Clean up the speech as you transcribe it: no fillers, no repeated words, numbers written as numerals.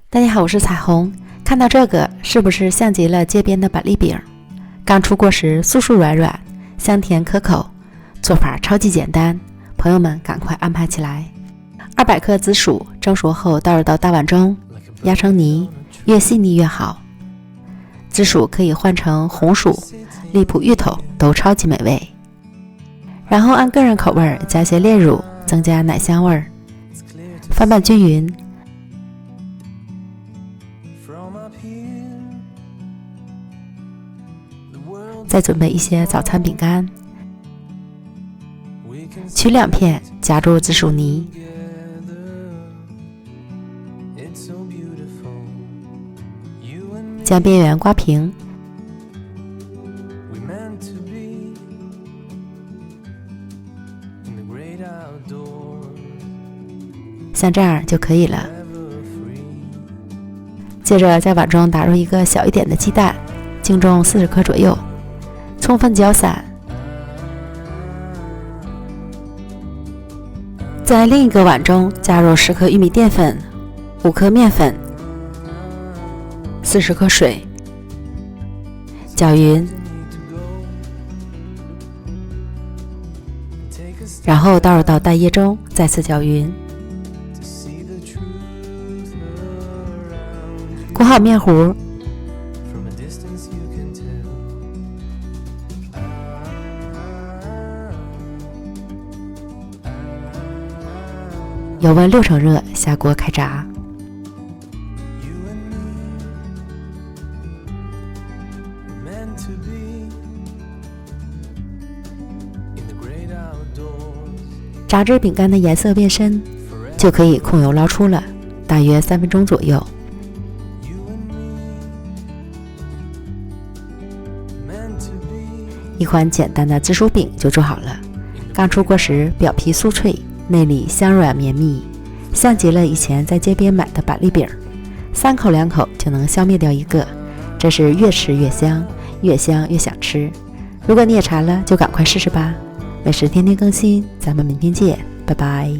大家好，我是彩虹。看到这个是不是像极了街边的板栗饼？刚出锅时酥酥软软，香甜可口，做法超级简单，朋友们赶快安排起来。200克紫薯蒸熟后倒入到大碗中，压成泥，越细腻越好。紫薯可以换成红薯、荔浦芋头，都超级美味。然后按个人口味加些炼乳，增加奶香味儿，翻拌均匀。再准备一些早餐饼干，取2片，夹入紫薯泥，将边缘刮平，像这样就可以了。接着在碗中打入一个小一点的鸡蛋，净重40克左右，充分搅散。在另一个碗中加入10克玉米淀粉、5克面粉、40克水，搅匀，然后倒入到蛋液中，再次搅匀。裹好面糊，油温6成热，下锅开炸。炸至饼干的颜色变深，就可以控油捞出了，大约3分钟左右。一款简单的紫薯饼就做好了。刚出锅时表皮酥脆，内里香软绵密，像极了以前在街边买的板栗饼，3口2口就能消灭掉一个，这是越吃越香，越香越想吃。如果你也馋了，就赶快试试吧。美食天天更新，咱们明天见，拜拜。